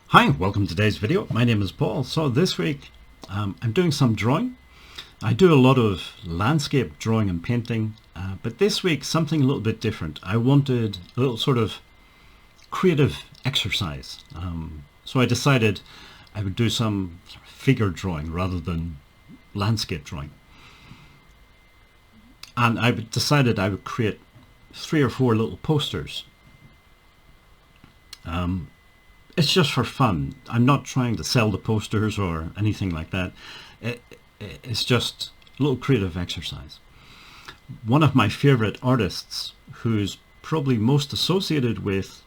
Hi, welcome to today's video. My name is Paul. So this week I'm doing some drawing. I do a lot of landscape drawing and painting, but this week something a little bit different. I wanted a little sort of creative exercise. So I decided I would do some figure drawing rather than landscape drawing. And I decided I would create 3 or 4 little posters. It's just for fun. I'm not trying to sell the posters or anything like that. It's just a little creative exercise. One of my favorite artists, who's probably most associated with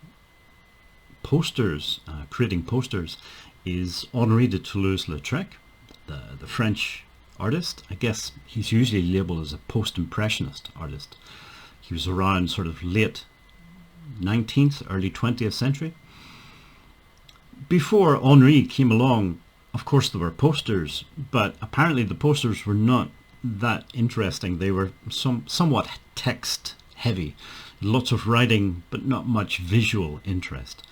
posters, creating posters, is Henri de Toulouse Lautrec, the French artist. I guess he's usually labeled as a post-impressionist artist. He was around sort of late 19th, early 20th century. Before Henri came along, of course there were posters, but apparently the posters were not that interesting. They were somewhat text heavy, lots of writing but not much visual interest.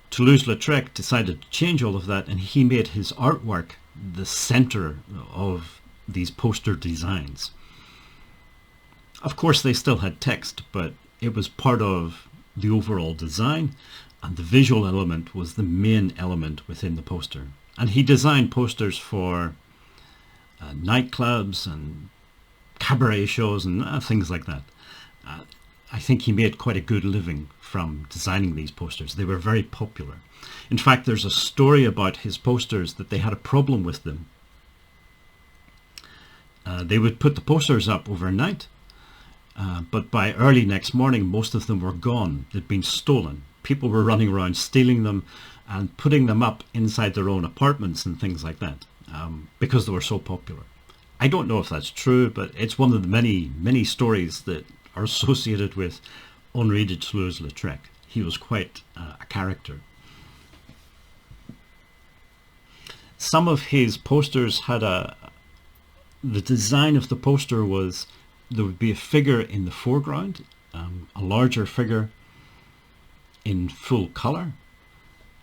Toulouse-Lautrec decided to change all of that, and he made his artwork the center of these poster designs. Of course they still had text, but it was part of the overall design, and the visual element was the main element within the poster. And he designed posters for nightclubs and cabaret shows and things like that. I think he made quite a good living from designing these posters. They were very popular. In fact, there's a story about his posters that they had a problem with them. They would put the posters up overnight, but by early next morning most of them were gone. They'd been stolen. People were running around stealing them and putting them up inside their own apartments and things like that, because they were so popular. I don't know if that's true, but it's one of the many stories that are associated with Henri de Toulouse Lautrec. He was quite a character. Some of his posters had the design of the poster was there would be a figure in the foreground, a larger figure in full color,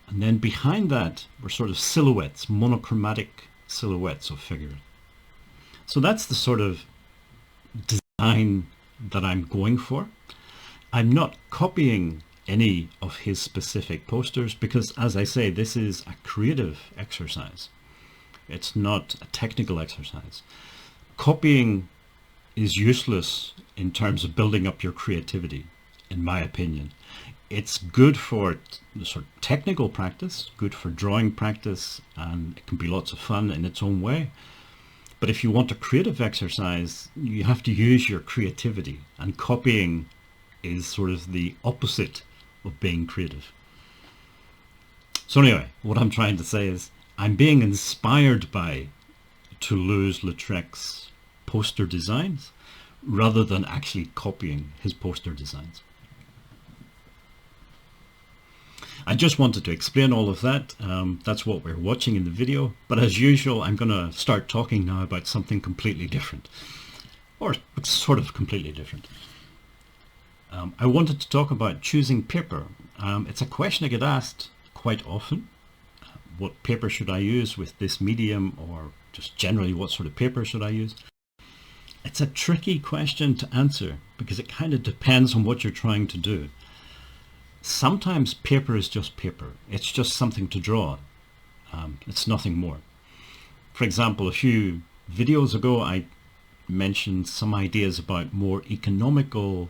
and then behind that were sort of silhouettes, monochromatic silhouettes of figures. So that's the sort of design that I'm going for. I'm not copying any of his specific posters because, as I say, this is a creative exercise. It's not a technical exercise. Copying is useless in terms of building up your creativity, in my opinion. It's good for the sort of technical practice, good for drawing practice, and it can be lots of fun in its own way. But if you want a creative exercise, you have to use your creativity, and copying is sort of the opposite of being creative. So anyway, what I'm trying to say is I'm being inspired by Toulouse-Lautrec's poster designs rather than actually copying his poster designs. I just wanted to explain all of that. That's what we're watching in the video. But as usual, I'm going to start talking now about something completely different. Or sort of completely different. I wanted to talk about choosing paper. It's a question I get asked quite often. What paper should I use with this medium, or just generally what sort of paper should I use? It's a tricky question to answer because it kind of depends on what you're trying to do. Sometimes paper is just paper. It's just something to draw. It's nothing more. For example, a few videos ago I mentioned some ideas about more economical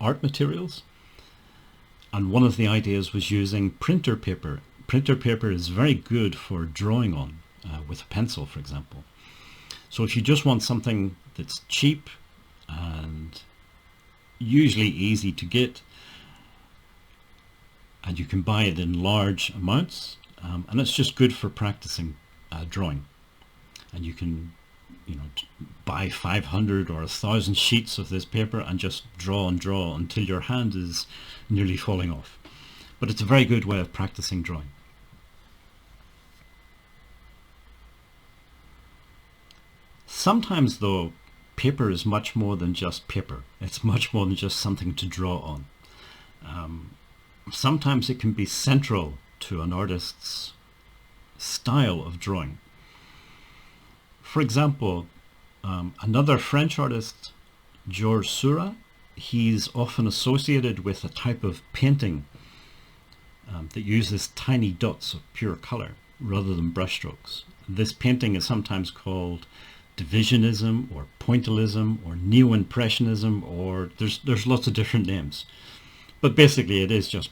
art materials, and one of the ideas was using printer paper. Printer paper is very good for drawing on with a pencil, for example. So if you just want something that's cheap and usually easy to get, and you can buy it in large amounts, and it's just good for practicing drawing. And you can, buy 500 or 1,000 sheets of this paper and just draw and draw until your hand is nearly falling off. But it's a very good way of practicing drawing. Sometimes though, paper is much more than just paper. It's much more than just something to draw on. Sometimes it can be central to an artist's style of drawing. For example, another French artist, Georges Seurat, he's often associated with a type of painting that uses tiny dots of pure color rather than brushstrokes. This painting is sometimes called divisionism or pointillism or neo-impressionism, or there's lots of different names. But basically it is just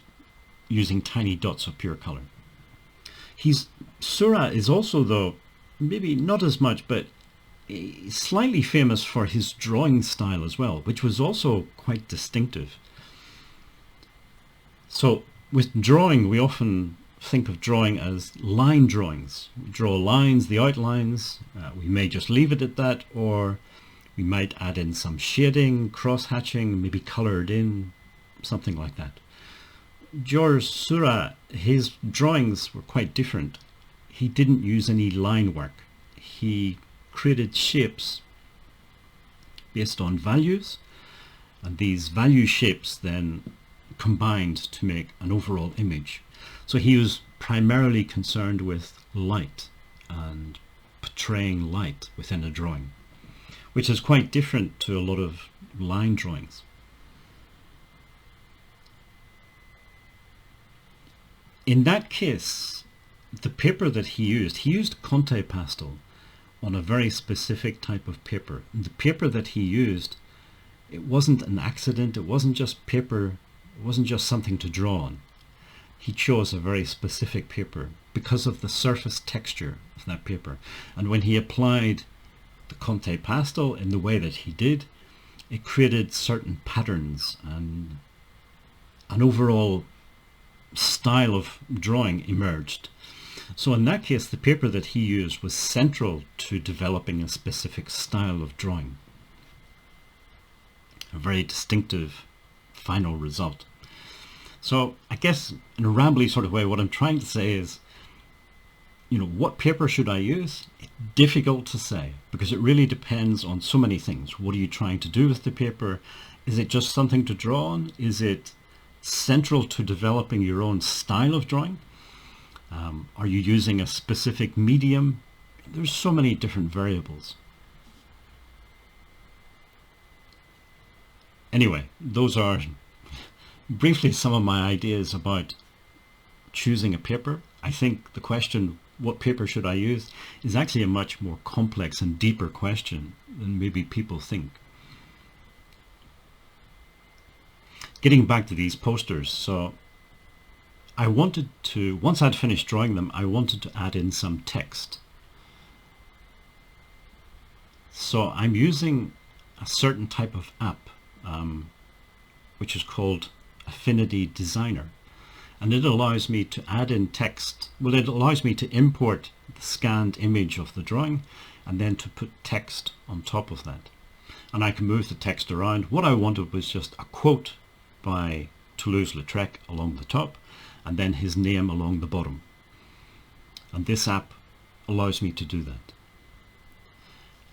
using tiny dots of pure color. Seurat is also, though, maybe not as much, but slightly famous for his drawing style as well, which was also quite distinctive. So with drawing, we often think of drawing as line drawings. We draw lines, the outlines, we may just leave it at that, or we might add in some shading, cross-hatching, maybe colored in, something like that. Georges Seurat, his drawings were quite different. He didn't use any line work. He created shapes based on values, and these value shapes then combined to make an overall image. So he was primarily concerned with light and portraying light within a drawing, which is quite different to a lot of line drawings. In that case, the paper that he used Conte pastel on a very specific type of paper. And the paper that he used, it wasn't an accident, it wasn't just paper, it wasn't just something to draw on. He chose a very specific paper because of the surface texture of that paper. And when he applied the Conte pastel in the way that he did, it created certain patterns, and an overall style of drawing emerged. So in that case, the paper that he used was central to developing a specific style of drawing. A very distinctive final result. So I guess in a rambly sort of way, what I'm trying to say is, what paper should I use? It's difficult to say because it really depends on so many things. What are you trying to do with the paper? Is it just something to draw on? Is it central to developing your own style of drawing? Are you using a specific medium? There's so many different variables. Anyway, those are briefly some of my ideas about choosing a paper. I think the question, what paper should I use, is actually a much more complex and deeper question than maybe people think. Getting back to these posters, so I wanted to, once I'd finished drawing them, I wanted to add in some text. So I'm using a certain type of app, which is called Affinity Designer. And it allows me to add in text. Well, it allows me to import the scanned image of the drawing and then to put text on top of that. And I can move the text around. What I wanted was just a quote by Toulouse Lautrec along the top, and then his name along the bottom. And this app allows me to do that.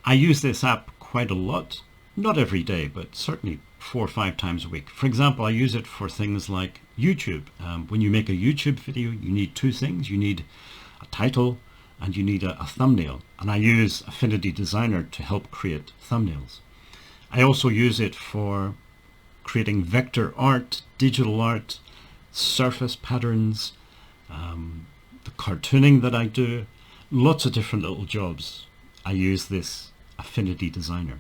I use this app quite a lot, not every day, but certainly 4 or 5 times a week. For example, I use it for things like YouTube. When you make a YouTube video, you need 2 things. You need a title and you need a thumbnail. And I use Affinity Designer to help create thumbnails. I also use it for creating vector art, digital art, surface patterns, the cartooning that I do, lots of different little jobs. I use this Affinity Designer.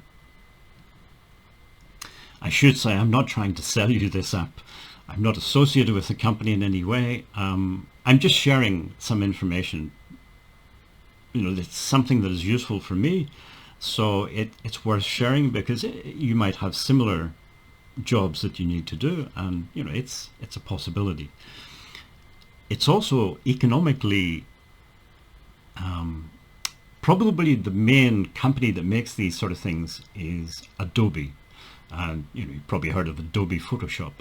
I should say I'm not trying to sell you this app. I'm not associated with the company in any way. I'm just sharing some information. It's something that is useful for me, so it's worth sharing because you might have similar jobs that you need to do, and it's a possibility. It's also economically probably the main company that makes these sort of things is Adobe. And you've probably heard of Adobe Photoshop.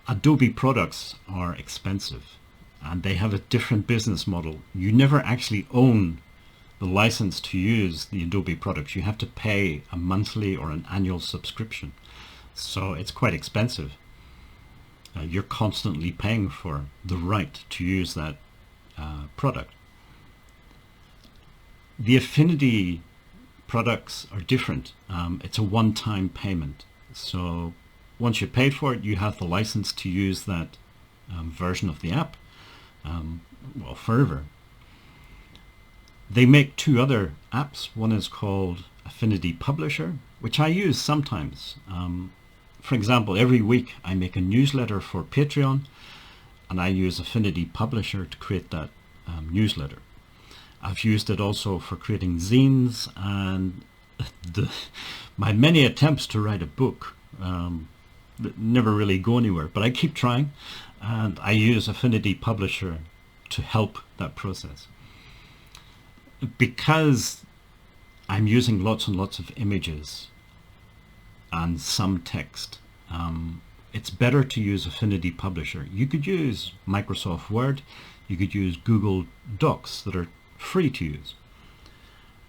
Adobe products are expensive and they have a different business model. You never actually own the license to use the Adobe products. You have to pay a monthly or an annual subscription. So it's quite expensive. you're constantly paying for the right to use that product. The affinity products are different. It's a one-time payment. So once you pay for it, you have the license to use that version of the app, well, forever. They make two other apps. One is called Affinity Publisher, which I use sometimes. For example, every week I make a newsletter for Patreon, and I use Affinity Publisher to create that newsletter. I've used it also for creating zines, and my many attempts to write a book that never really go anywhere, but I keep trying, and I use Affinity Publisher to help that process. Because I'm using lots and lots of images and some text, it's better to use Affinity Publisher. You could use Microsoft Word, you could use Google Docs that are free to use,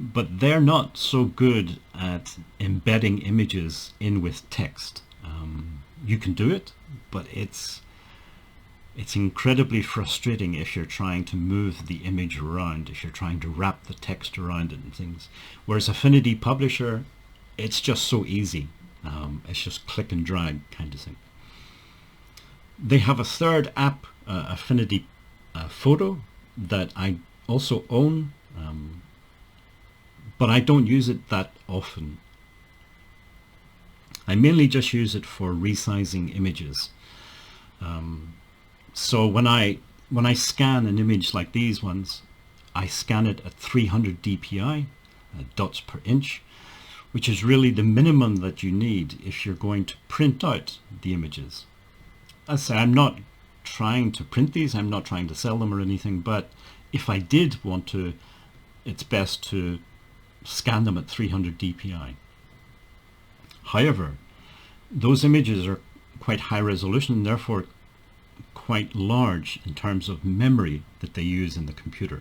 but they're not so good at embedding images in with text. You can do it, but it's incredibly frustrating if you're trying to move the image around, if you're trying to wrap the text around it and things. Whereas Affinity Publisher, it's just so easy. It's just click and drag kind of thing. They have a third app, Affinity Photo, that I also own, but I don't use it that often. I mainly just use it for resizing images. So when I scan an image like these ones, I scan it at 300 dpi, dots per inch, which is really the minimum that you need if you're going to print out the images. As I say, I'm not trying to print these, I'm not trying to sell them or anything, but if I did want to, it's best to scan them at 300 dpi. However, those images are quite high resolution and therefore quite large in terms of memory that they use in the computer.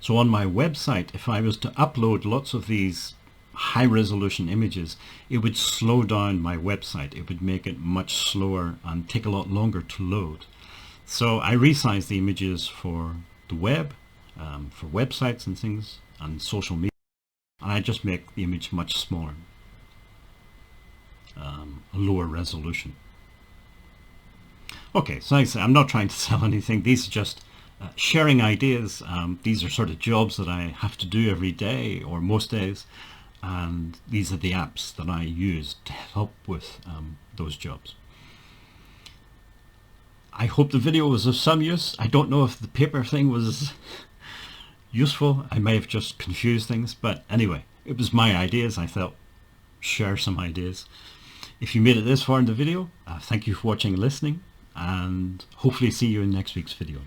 So on my website, if I was to upload lots of these high resolution images, it would slow down my website. It would make it much slower and take a lot longer to load. So I resize the images for the web, for websites and things, and social media, and I just make the image much smaller, a lower resolution. Okay, so like I say, I'm not trying to sell anything. These are just sharing ideas. These are sort of jobs that I have to do every day or most days, and these are the apps that I use to help with those jobs. I hope the video was of some use. I don't know if the paper thing was useful. I may have just confused things, but anyway, it was my ideas. I thought share some ideas. If you made it this far in the video, thank you for watching and listening, and hopefully see you in next week's video.